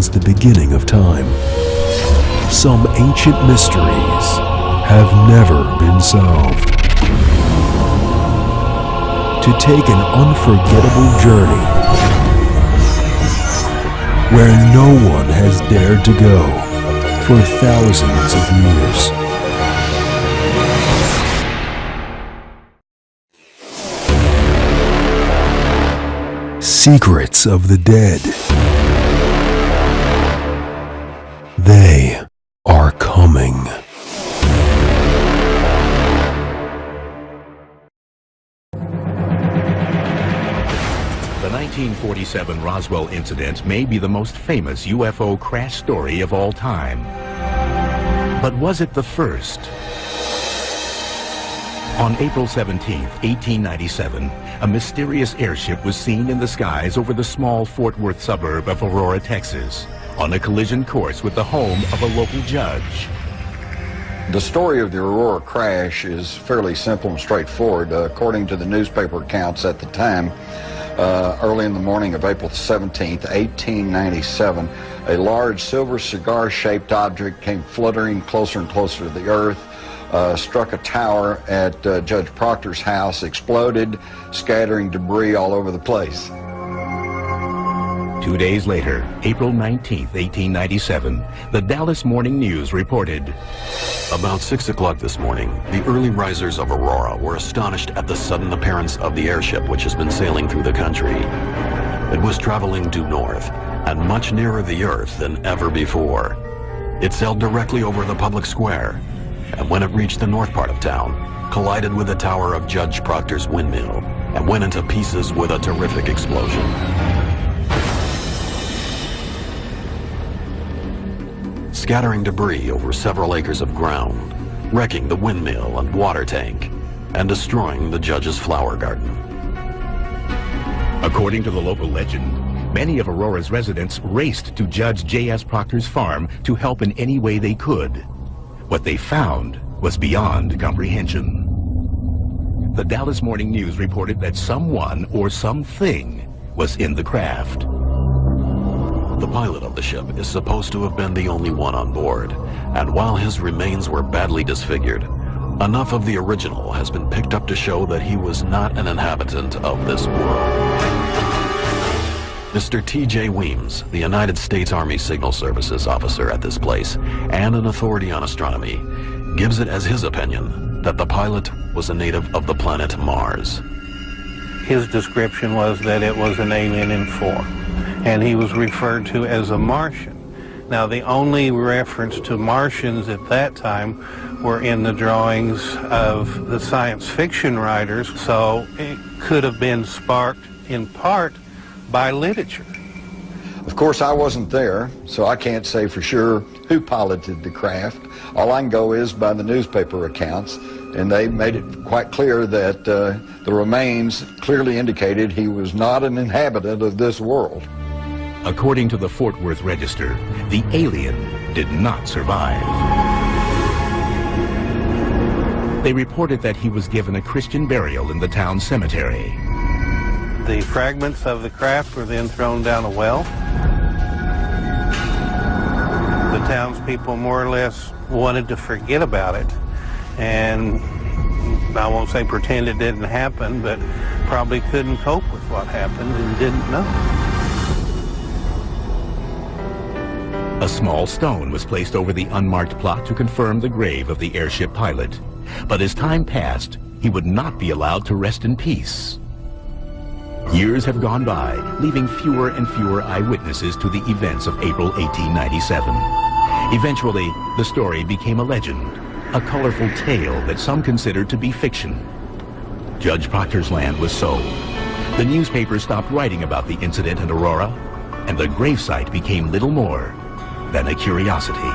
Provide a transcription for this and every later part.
since the beginning of time. Some ancient mysteries have never been solved. To take an unforgettable journey where no one has dared to go for thousands of years. Secrets of the Dead. They are coming. The 1947 Roswell incident may be the most famous UFO crash story of all time. But was it the first? On April 17, 1897, a mysterious airship was seen in the skies over the small Fort Worth suburb of Aurora, Texas, on a collision course with the home of a local judge. The story of the Aurora crash is fairly simple and straightforward. According to the newspaper accounts at the time, early in the morning of April 17, 1897, a large silver cigar-shaped object came fluttering closer and closer to the earth, struck a tower at Judge Proctor's house, exploded, scattering debris all over the place. 2 days later, April 19, 1897, the Dallas Morning News reported, "About 6 o'clock this morning, the early risers of Aurora were astonished at the sudden appearance of the airship which has been sailing through the country. It was traveling due north and much nearer the earth than ever before. It sailed directly over the public square, and when it reached the north part of town, collided with the tower of Judge Proctor's windmill and went into pieces with a terrific explosion." Scattering debris over several acres of ground, wrecking the windmill and water tank, and destroying the judge's flower garden. According to the local legend, many of Aurora's residents raced to Judge J.S. Proctor's farm to help in any way they could. What they found was beyond comprehension. The Dallas Morning News reported that someone or something was in the craft. The pilot of the ship is supposed to have been the only one on board, and while his remains were badly disfigured, enough of the original has been picked up to show that he was not an inhabitant of this world. Mr. T.J. Weems, the United States Army Signal Services officer at this place and an authority on astronomy, gives it as his opinion that the pilot was a native of the planet Mars. His description was that it was an alien in form, and he was referred to as a Martian. Now, the only reference to Martians at that time were in the drawings of the science fiction writers, so it could have been sparked in part by literature. Of course, I wasn't there, so I can't say for sure who piloted the craft. All I can go is by the newspaper accounts, and they made it quite clear that the remains clearly indicated he was not an inhabitant of this world. According to the Fort Worth Register, the alien did not survive. They reported that he was given a Christian burial in the town cemetery. The fragments of the craft were then thrown down a well. The townspeople more or less wanted to forget about it, and I won't say pretend it didn't happen, but probably couldn't cope with what happened and didn't know. A small stone was placed over the unmarked plot to confirm the grave of the airship pilot. But as time passed, he would not be allowed to rest in peace. Years have gone by, leaving fewer and fewer eyewitnesses to the events of April 1897. Eventually, the story became a legend, a colorful tale that some considered to be fiction. Judge Proctor's land was sold. The newspapers stopped writing about the incident in Aurora, and the gravesite became little more than a curiosity.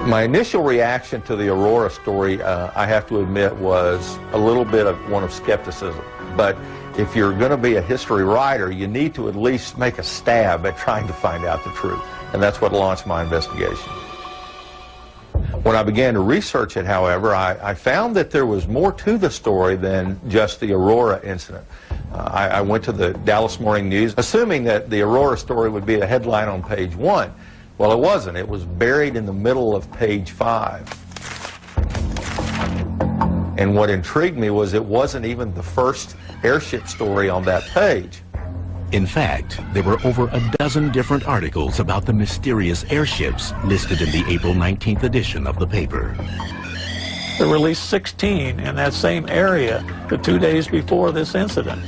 My initial reaction to the Aurora story, I have to admit, was a little bit of one of skepticism. But if you're going to be a history writer, you need to at least make a stab at trying to find out the truth. And that's what launched my investigation. When I began to research it, however, I found that there was more to the story than just the Aurora incident. I went to the Dallas Morning News, assuming that the Aurora story would be a headline on page 1. Well, it wasn't. It was buried in the middle of page 5. And what intrigued me was it wasn't even the first airship story on that page. In fact, there were over a dozen different articles about the mysterious airships listed in the April 19th edition of the paper. There were at least 16 in that same area the 2 days before this incident.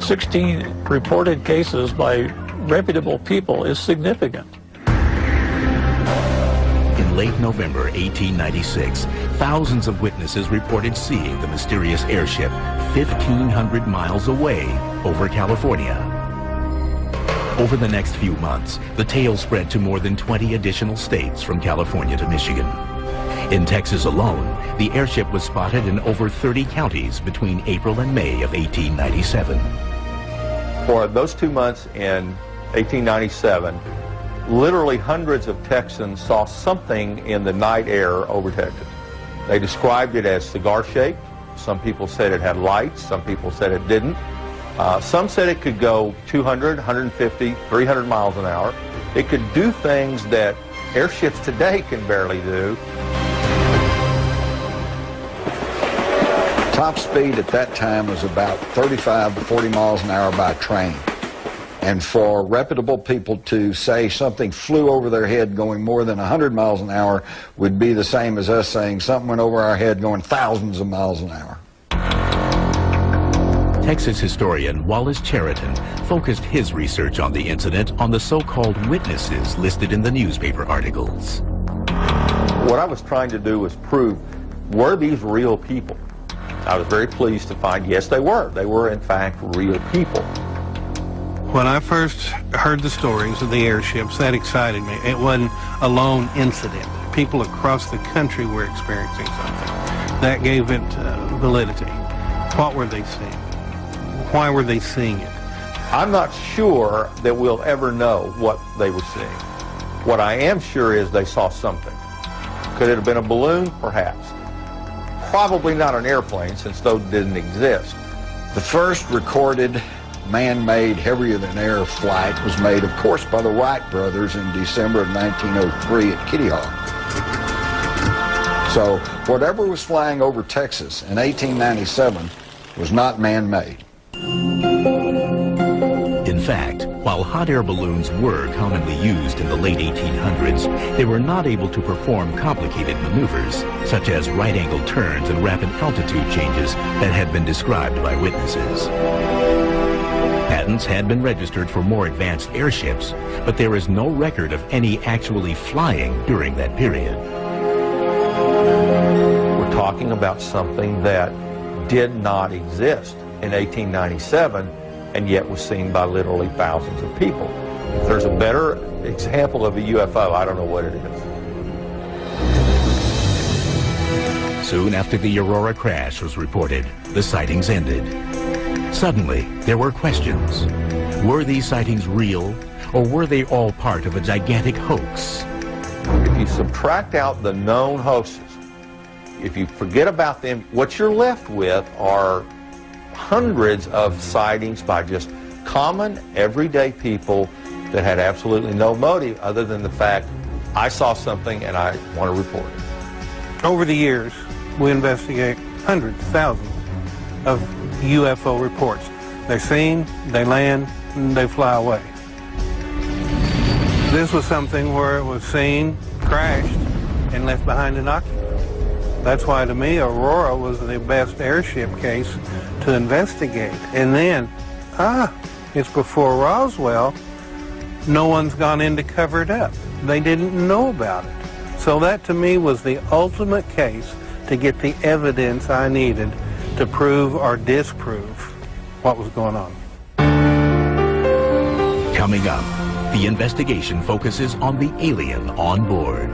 16 reported cases by reputable people is significant. In late November 1896, thousands of witnesses reported seeing the mysterious airship 1,500 miles away over California. Over the next few months, the tale spread to more than 20 additional states from California to Michigan. In Texas alone, the airship was spotted in over 30 counties between April and May of 1897. For those 2 months in 1897, literally hundreds of Texans saw something in the night air over Texas. They described it as cigar-shaped. Some people said it had lights. Some people said it didn't. Some said it could go 200, 150, 300 miles an hour. It could do things that airships today can barely do. Top speed at that time was about 35 to 40 miles an hour by train. And for reputable people to say something flew over their head going more than 100 miles an hour would be the same as us saying something went over our head going thousands of miles an hour. Texas historian Wallace Cheriton focused his research on the incident on the so-called witnesses listed in the newspaper articles. What I was trying to do was prove, were these real people? I was very pleased to find, yes, they were. They were, in fact, real people. When I first heard the stories of the airships, that excited me. It wasn't a lone incident. People across the country were experiencing something. That gave it validity. What were they seeing? Why were they seeing it? I'm not sure that we'll ever know what they were seeing. What I am sure is they saw something. Could it have been a balloon? Perhaps. Probably not an airplane, since those didn't exist. The first recorded man-made heavier-than-air flight was made, of course, by the Wright brothers in December of 1903 at Kitty Hawk. So whatever was flying over Texas in 1897 was not man-made. In fact, while hot air balloons were commonly used in the late 1800s, they were not able to perform complicated maneuvers, such as right-angle turns and rapid altitude changes that had been described by witnesses. Patents had been registered for more advanced airships, but there is no record of any actually flying during that period. We're talking about something that did not exist in 1897 and yet was seen by literally thousands of people. If there's a better example of a UFO, I don't know what it is. Soon after the Aurora crash was reported, the sightings ended. Suddenly, there were questions. Were these sightings real, or were they all part of a gigantic hoax? If you subtract out the known hoaxes, if you forget about them, what you're left with are hundreds of sightings by just common, everyday people that had absolutely no motive other than the fact, I saw something and I want to report it. Over the years, we investigate hundreds, thousands of UFO reports. They're seen, they land, and they fly away. This was something where it was seen, crashed, and left behind an occupant. That's why, to me, Aurora was the best airship case to investigate. And then, it's before Roswell. No one's gone in to cover it up. They didn't know about it. So that, to me, was the ultimate case to get the evidence I needed to prove or disprove what was going on. Coming up, the investigation focuses on the alien on board.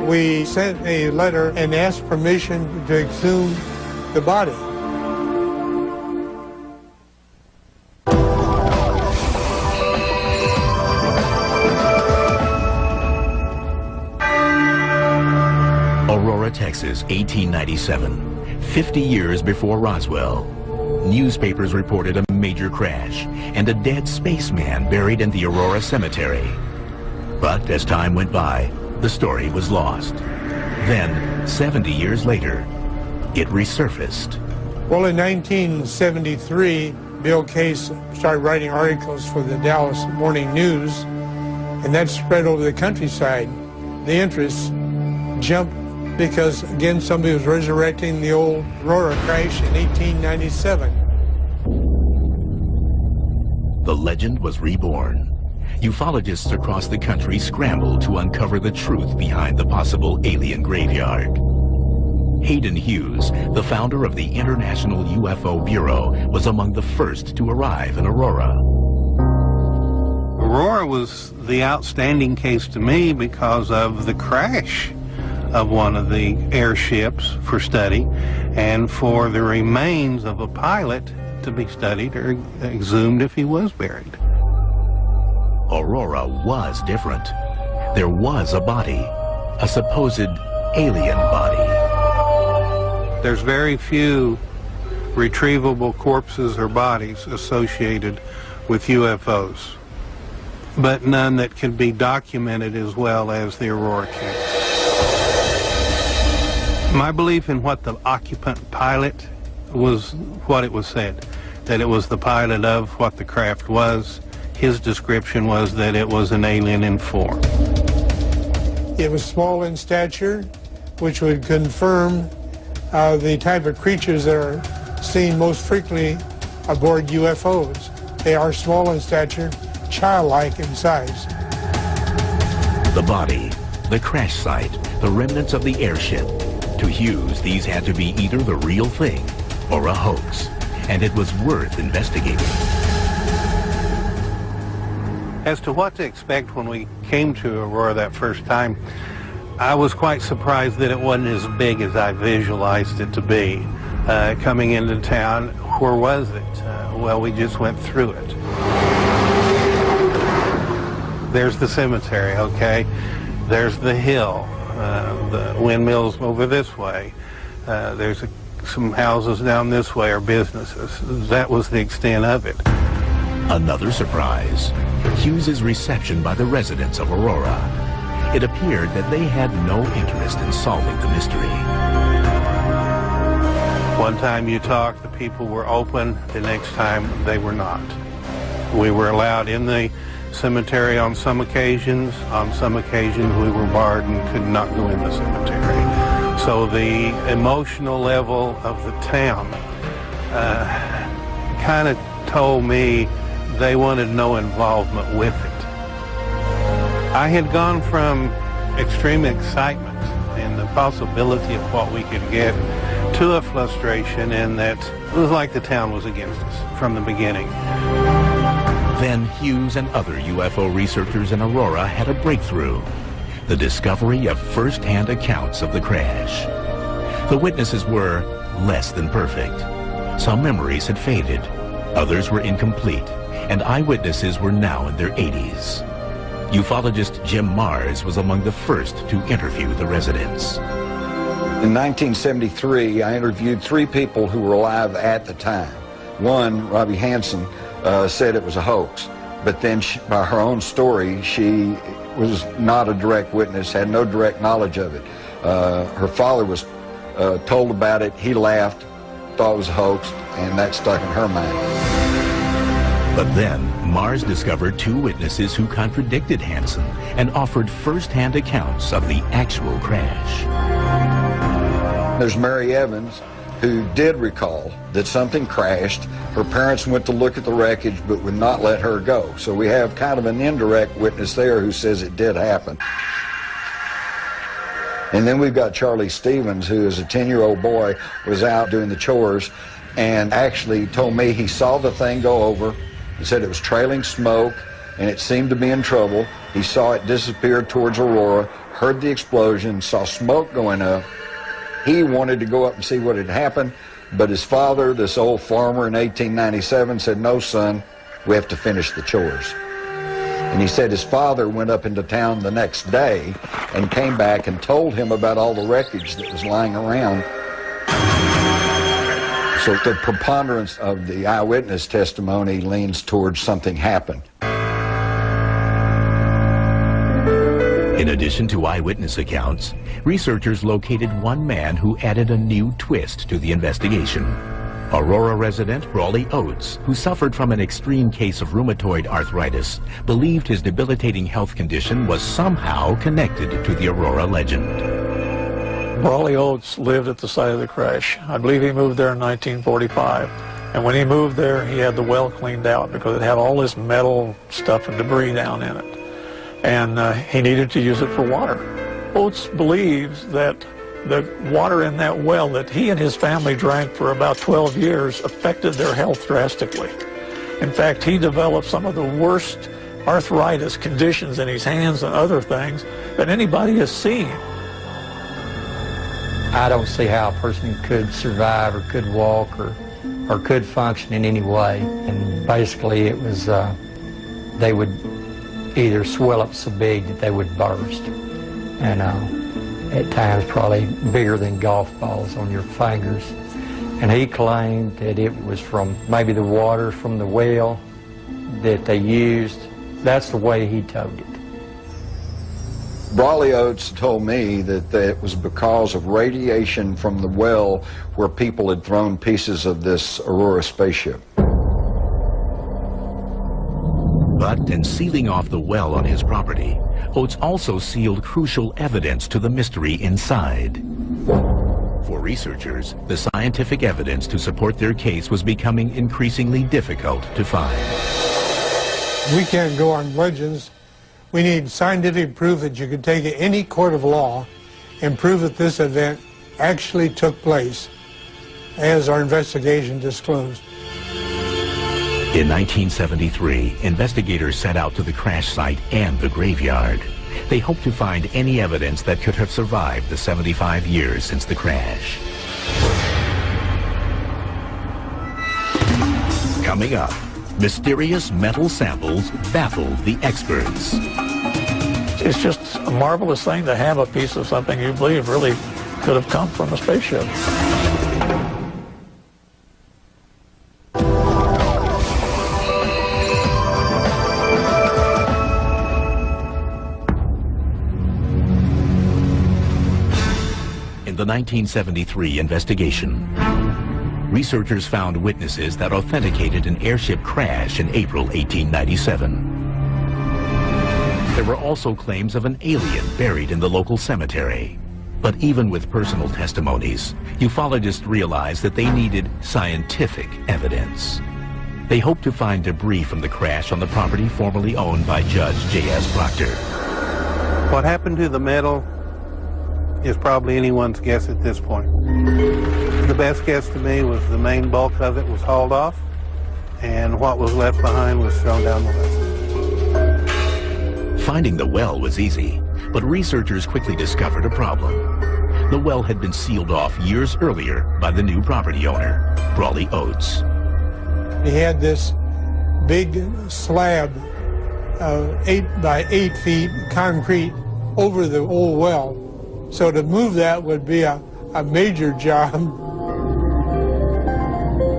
We sent a letter and asked permission to exhume the body. Aurora, Texas, 1897. 50 years before Roswell. Newspapers reported a major crash and a dead spaceman buried in the Aurora cemetery. But as time went by, the story was lost. Then, 70 years later, it resurfaced. Well, in 1973, Bill Case started writing articles for the Dallas Morning News, and that spread over the countryside. The interest jumped because, again, somebody was resurrecting the old Aurora crash in 1897. The legend was reborn. Ufologists across the country scrambled to uncover the truth behind the possible alien graveyard. Hayden Hughes, the founder of the International UFO Bureau, was among the first to arrive in Aurora. Aurora was the outstanding case to me because of the crash of one of the airships for study, and for the remains of a pilot to be studied or exhumed if he was buried. Aurora was different. There was a body, a supposed alien body. There's very few retrievable corpses or bodies associated with UFOs, but none that can be documented as well as the Aurora case. My belief in what the occupant pilot was what it was said, that it was the pilot of what the craft was. His description was that it was an alien in form. It was small in stature, which would confirm the type of creatures that are seen most frequently aboard UFOs. They are small in stature, childlike in size. The body, the crash site, the remnants of the airship. To Hughes, these had to be either the real thing or a hoax, and it was worth investigating. As to what to expect when we came to Aurora that first time, I was quite surprised that it wasn't as big as I visualized it to be. Coming into town, where was it? Well, we just went through it. There's the cemetery, okay? There's the hill, the windmills over this way. There's some houses down this way are businesses. That was the extent of it. Another surprise, Hughes's reception by the residents of Aurora. It appeared that they had no interest in solving the mystery. One time you talked, the people were open. The next time, they were not. We were allowed in the cemetery on some occasions. On some occasions, we were barred and could not go in the cemetery. So the emotional level of the town kind of told me they wanted no involvement with it. I had gone from extreme excitement and the possibility of what we could get to a frustration in that it was like the town was against us from the beginning. Then Hughes and other UFO researchers in Aurora had a breakthrough, the discovery of first-hand accounts of the crash. The witnesses were less than perfect. Some memories had faded, others were incomplete, and eyewitnesses were now in their 80s. Ufologist Jim Mars was among the first to interview the residents. In 1973, I interviewed 3 people who were alive at the time. One, Robbie Hansen, said it was a hoax, but then by her own story, she was not a direct witness, had no direct knowledge of it. Her father was told about it, he laughed, thought it was a hoax, and that stuck in her mind. But then, Mars discovered 2 witnesses who contradicted Hansen and offered first-hand accounts of the actual crash. There's Mary Evans, who did recall that something crashed. Her parents went to look at the wreckage but would not let her go. So we have kind of an indirect witness there who says it did happen. And then we've got Charlie Stevens, who is a 10-year-old boy, was out doing the chores and actually told me he saw the thing go over. He said it was trailing smoke and it seemed to be in trouble. He saw it disappear towards Aurora, heard the explosion, saw smoke going up. He wanted to go up and see what had happened, but his father, this old farmer in 1897, said, "No, son, we have to finish the chores." And he said his father went up into town the next day and came back and told him about all the wreckage that was lying around. So the preponderance of the eyewitness testimony leans towards something happened. In addition to eyewitness accounts, researchers located one man who added a new twist to the investigation. Aurora resident Brawley Oates, who suffered from an extreme case of rheumatoid arthritis, believed his debilitating health condition was somehow connected to the Aurora legend. Brawley Oates lived at the site of the crash. I believe he moved there in 1945. And when he moved there, he had the well cleaned out because it had all this metal stuff and debris down in it. And he needed to use it for water. Oates believes that the water in that well that he and his family drank for about 12 years affected their health drastically. In fact, he developed some of the worst arthritis conditions in his hands and other things that anybody has seen. I don't see how a person could survive or could walk or could function in any way. And basically it was, they would either swell up so big that they would burst. And at times probably bigger than golf balls on your fingers. And he claimed that it was from maybe the water from the well that they used. That's the way he told it. Brawley Oates told me that it was because of radiation from the well where people had thrown pieces of this Aurora spaceship. But in sealing off the well on his property, Oates also sealed crucial evidence to the mystery inside. For researchers, the scientific evidence to support their case was becoming increasingly difficult to find. We can't go on legends. We need scientific proof that you could take any court of law and prove that this event actually took place, as our investigation disclosed. In 1973, investigators set out to the crash site and the graveyard. They hoped to find any evidence that could have survived the 75 years since the crash. Coming up, mysterious metal samples baffle the experts. It's just a marvelous thing to have a piece of something you believe really could have come from a spaceship. In the 1973 investigation, researchers found witnesses that authenticated an airship crash in April 1897. There were also claims of an alien buried in the local cemetery. But even with personal testimonies, ufologists realized that they needed scientific evidence. They hoped to find debris from the crash on the property formerly owned by Judge J.S. Proctor. What happened to the metal is probably anyone's guess at this point. The best guess to me was the main bulk of it was hauled off, and what was left behind was thrown down the well. Finding the well was easy, but researchers quickly discovered a problem. The well had been sealed off years earlier by the new property owner, Brawley Oates. He had this big slab, 8 by 8 feet concrete over the old well. So to move that would be a major job.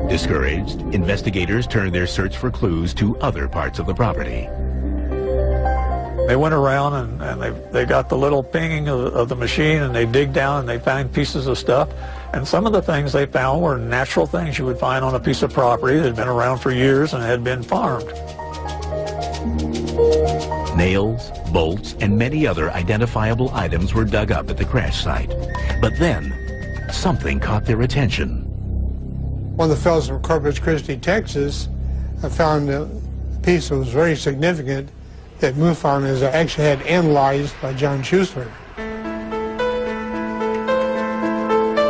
Discouraged, investigators turned their search for clues to other parts of the property. They went around and they got the little pinging of the machine, and they dig down and they find pieces of stuff. And some of the things they found were natural things you would find on a piece of property that had been around for years and had been farmed. Nails, bolts, and many other identifiable items were dug up at the crash site. But then, something caught their attention. One of the fellows from Corpus Christi, Texas, found a piece that was very significant that MUFON has actually had analyzed by John Schuessler.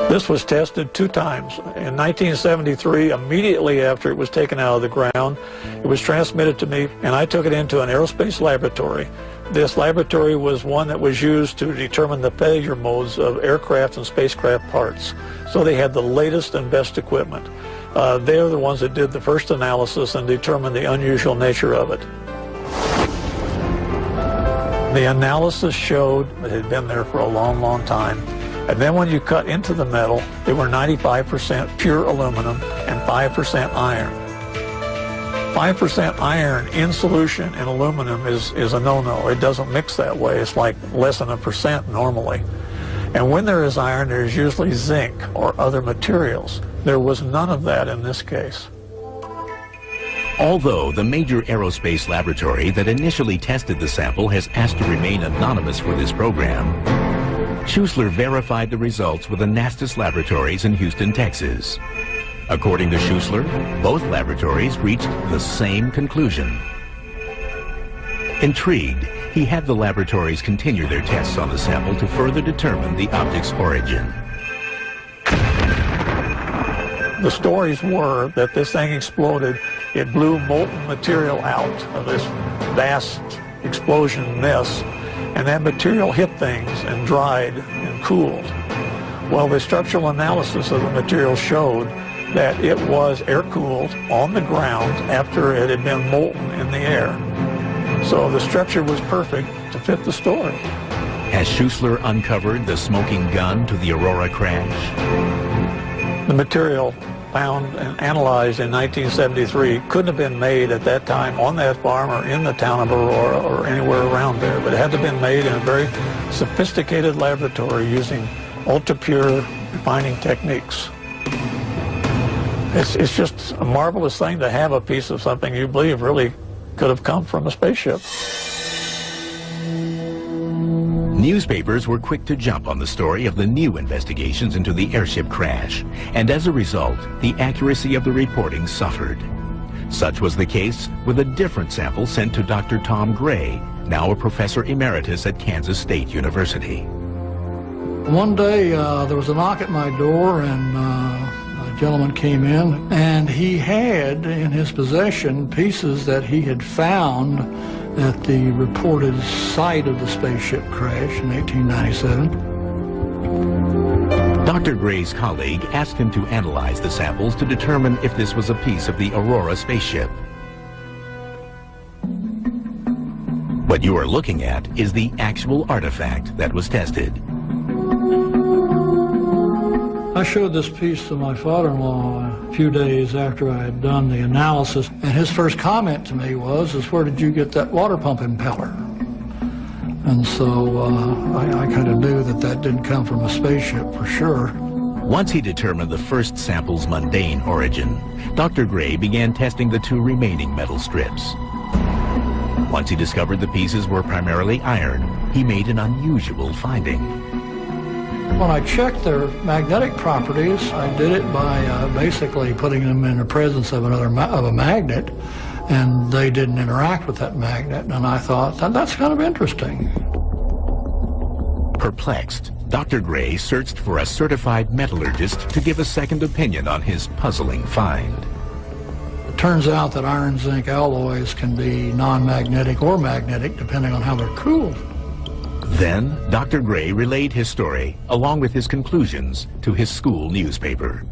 This was tested 2 times. In 1973, immediately after it was taken out of the ground, it was transmitted to me, and I took it into an aerospace laboratory. This laboratory was one that was used to determine the failure modes of aircraft and spacecraft parts. So they had the latest and best equipment. They're the ones that did the first analysis and determined the unusual nature of it. The analysis showed it had been there for a long, long time. And then when you cut into the metal, they were 95% pure aluminum and 5% iron. 5% iron in solution in aluminum is a no-no. It doesn't mix that way. It's like less than 1% normally. And when there is iron, there's usually zinc or other materials. There was none of that in this case. Although the major aerospace laboratory that initially tested the sample has asked to remain anonymous for this program, Schuessler verified the results with the Nastis laboratories in Houston, Texas. According to Schuessler, both laboratories reached the same conclusion. Intrigued, he had the laboratories continue their tests on the sample to further determine the object's origin. The stories were that this thing exploded. It blew molten material out of this vast explosion mess, and that material hit things and dried and cooled. Well, the structural analysis of the material showed that it was air-cooled on the ground after it had been molten in the air. So the structure was perfect to fit the story. Has Schuessler uncovered the smoking gun to the Aurora crash? The material found and analyzed in 1973 couldn't have been made at that time on that farm or in the town of Aurora or anywhere around there, but it had to have been made in a very sophisticated laboratory using ultra-pure refining techniques. It's just a marvelous thing to have a piece of something you believe really could have come from a spaceship. Newspapers were quick to jump on the story of the new investigations into the airship crash, and as a result, the accuracy of the reporting suffered. Such was the case with a different sample sent to Dr. Tom Gray, now a professor emeritus at Kansas State University. One day there was a knock at my door, and a gentleman came in, and he had in his possession pieces that he had found at the reported site of the spaceship crash in 1897. Dr. Gray's colleague asked him to analyze the samples to determine if this was a piece of the Aurora spaceship. What you are looking at is the actual artifact that was tested. I showed this piece to my father-in-law a few days after I had done the analysis, and his first comment to me was, "Where did you get that water pump impeller?" And so I kind of knew that that didn't come from a spaceship for sure. Once he determined the first sample's mundane origin, Dr. Gray began testing the two remaining metal strips. Once he discovered the pieces were primarily iron, he made an unusual finding. When I checked their magnetic properties, I did it by basically putting them in the presence of a magnet, and they didn't interact with that magnet. And I thought, that's kind of interesting. Perplexed, Dr. Gray searched for a certified metallurgist to give a second opinion on his puzzling find. It turns out that iron zinc alloys can be non-magnetic or magnetic depending on how they're cooled. Then, Dr. Gray relayed his story, along with his conclusions, to his school newspaper.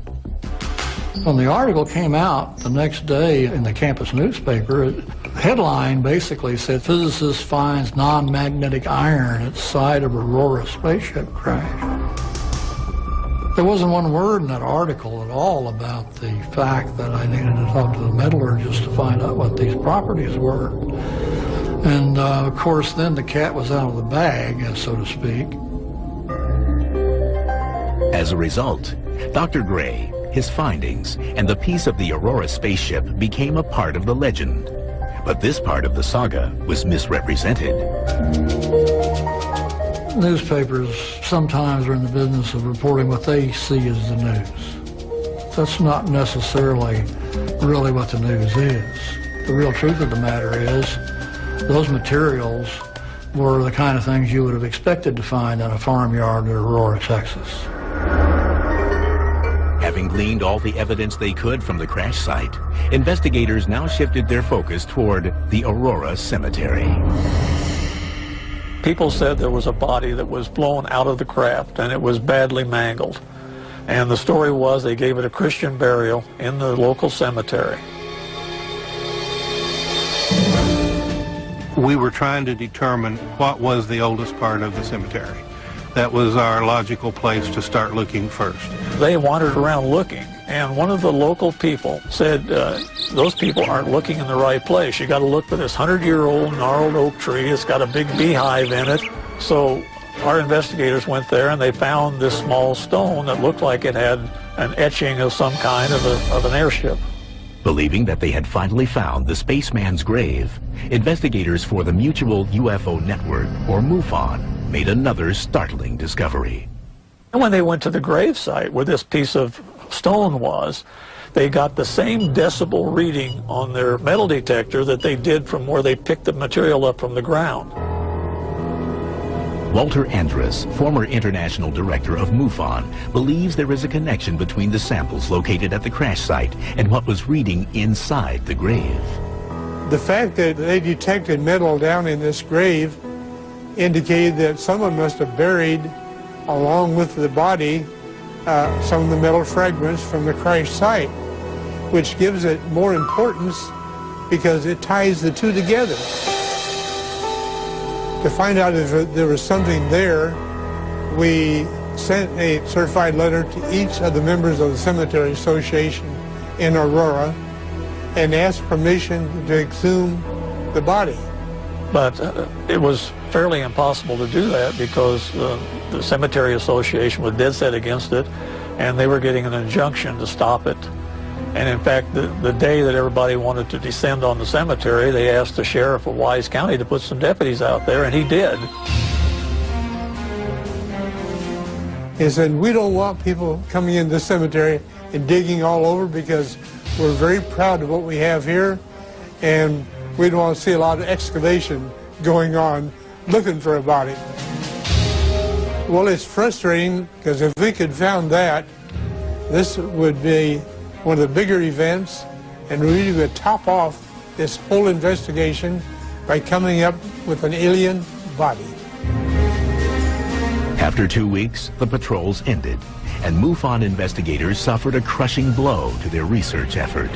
When the article came out the next day in the campus newspaper, the headline basically said, "Physicist finds non-magnetic iron at site of Aurora spaceship crash." There wasn't one word in that article at all about the fact that I needed to talk to the metallurgist to find out what these properties were. And of course, then the cat was out of the bag, so to speak. As a result, Dr. Gray, his findings, and the piece of the Aurora spaceship became a part of the legend. But this part of the saga was misrepresented. Newspapers sometimes are in the business of reporting what they see as the news. That's not necessarily really what the news is. The real truth of the matter is, those materials were the kind of things you would have expected to find in a farmyard in Aurora, Texas. Having gleaned all the evidence they could from the crash site, investigators now shifted their focus toward the Aurora Cemetery. People said there was a body that was blown out of the craft and it was badly mangled. And the story was they gave it a Christian burial in the local cemetery. We were trying to determine what was the oldest part of the cemetery. that was our logical place to start looking first. They wandered around looking, and one of the local people said, those people aren't looking in the right place. You got to look for this 100-year-old gnarled oak tree. It's got a big beehive in it. So our investigators went there, and they found this small stone that looked like it had an etching of some kind of an airship. Believing that they had finally found the spaceman's grave, investigators for the Mutual UFO Network, or MUFON, made another startling discovery. And when they went to the grave site where this piece of stone was, they got the same decibel reading on their metal detector that they did from where they picked the material up from the ground. Walter Andrus, former international director of MUFON, believes there is a connection between the samples located at the crash site and what was reading inside the grave. The fact that they detected metal down in this grave indicated that someone must have buried, along with the body, some of the metal fragments from the crash site, which gives it more importance because it ties the two together. To find out if there was something there, we sent a certified letter to each of the members of the Cemetery Association in Aurora and asked permission to exhume the body. But it was fairly impossible to do that because the Cemetery Association was dead set against it, and they were getting an injunction to stop it. And in fact, the day that everybody wanted to descend on the cemetery, they asked the sheriff of Wise County to put some deputies out there, and he did. He said, we don't want people coming into the cemetery and digging all over because we're very proud of what we have here, and we don't want to see a lot of excavation going on looking for a body. Well, it's frustrating because if we could found that, this would be one of the bigger events, and we would top off this whole investigation by coming up with an alien body. After 2 weeks, the patrols ended, and MUFON investigators suffered a crushing blow to their research effort.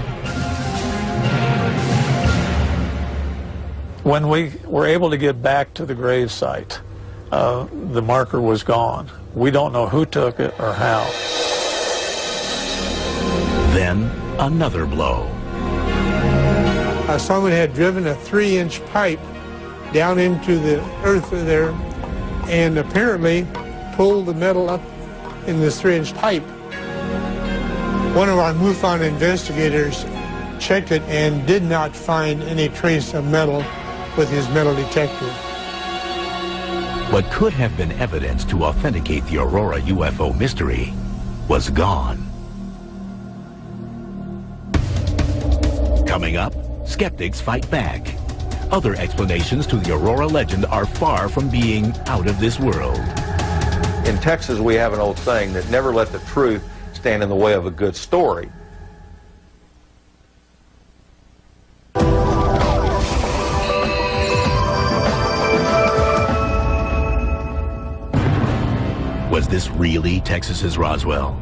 When we were able to get back to the grave site, the marker was gone. We don't know who took it or how. Then, another blow. Someone had driven a 3-inch pipe down into the earth there and apparently pulled the metal up in this 3-inch pipe. One of our MUFON investigators checked it and did not find any trace of metal with his metal detector. What could have been evidence to authenticate the Aurora UFO mystery was gone. Coming up, skeptics fight back. Other explanations to the Aurora legend are far from being out of this world. In Texas, we have an old saying that never let the truth stand in the way of a good story. Was this really Texas's Roswell?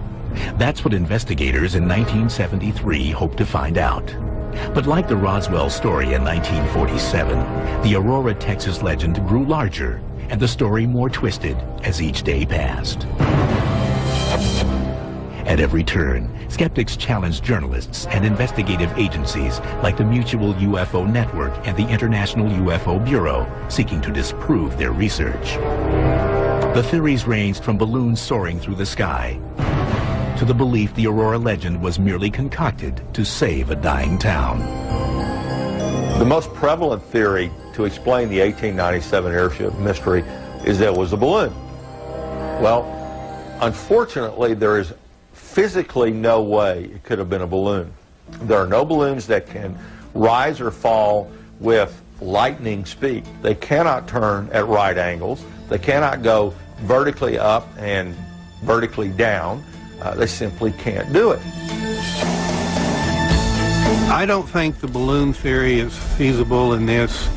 That's what investigators in 1973 hoped to find out. But like the Roswell story in 1947, the Aurora, Texas legend grew larger and the story more twisted as each day passed. At every turn, skeptics challenged journalists and investigative agencies like the Mutual UFO Network and the International UFO Bureau, seeking to disprove their research. The theories ranged from balloons soaring through the sky to the belief the Aurora legend was merely concocted to save a dying town. The most prevalent theory to explain the 1897 airship mystery is that it was a balloon. Well, unfortunately, there is physically no way it could have been a balloon. There are no balloons that can rise or fall with lightning speed. They cannot turn at right angles. They cannot go vertically up and vertically down. They simply can't do it. I don't think the balloon theory is feasible in this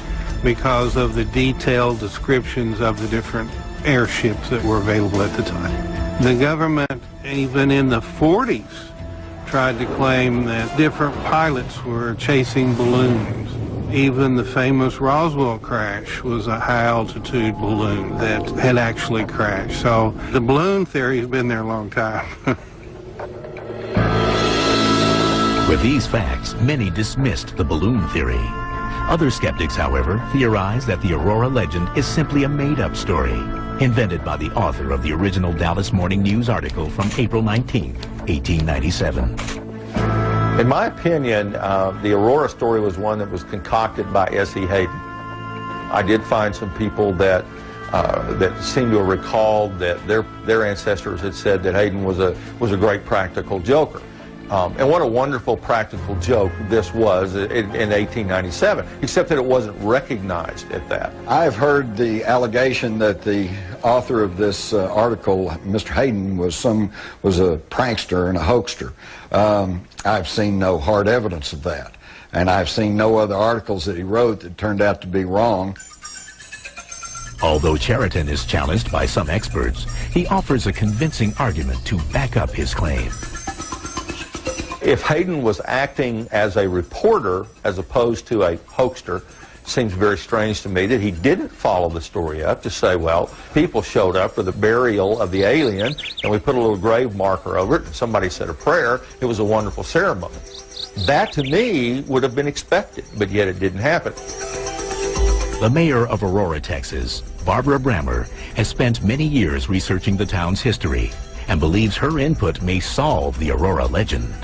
because of the detailed descriptions of the different airships that were available at the time. The government, even in the 40s, tried to claim that different pilots were chasing balloons. Even the famous Roswell crash was a high-altitude balloon that had actually crashed. So the balloon theory has been there a long time. With these facts, many dismissed the balloon theory. Other skeptics, however, theorize that the Aurora legend is simply a made-up story, invented by the author of the original Dallas Morning News article from April 19, 1897. In my opinion, the Aurora story was one that was concocted by S.E. Hayden. I did find some people that seem to have recalled that their ancestors had said that Hayden was a great practical joker. And what a wonderful practical joke this was in 1897, except that it wasn't recognized at that. I've heard the allegation that the author of this article, Mr. Hayden, was a prankster and a hoaxer. I've seen no hard evidence of that, and I've seen no other articles that he wrote that turned out to be wrong. Although Cheriton is challenged by some experts, he offers a convincing argument to back up his claim. If Hayden was acting as a reporter as opposed to a hoaxer, seems very strange to me that he didn't follow the story up to say, well, people showed up for the burial of the alien and we put a little grave marker over it and somebody said a prayer. It was a wonderful ceremony. That to me would have been expected, but yet it didn't happen. The mayor of Aurora, Texas, Barbara Brammer, has spent many years researching the town's history and believes her input may solve the Aurora legend.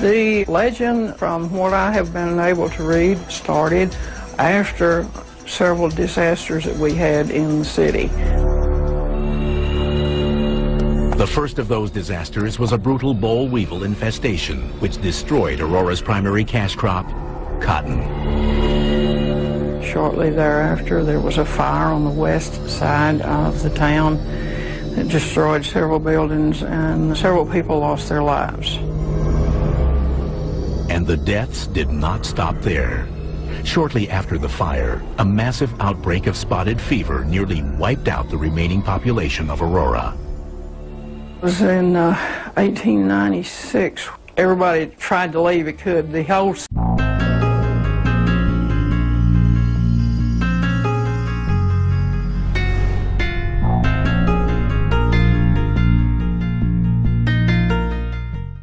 The legend, from what I have been able to read, started after several disasters that we had in the city. The first of those disasters was a brutal boll weevil infestation, which destroyed Aurora's primary cash crop, cotton. Shortly thereafter, there was a fire on the west side of the town that destroyed several buildings, and several people lost their lives. And the deaths did not stop there. Shortly after the fire, a massive outbreak of spotted fever nearly wiped out the remaining population of Aurora. It was in 1896. Everybody tried to leave it could. The whole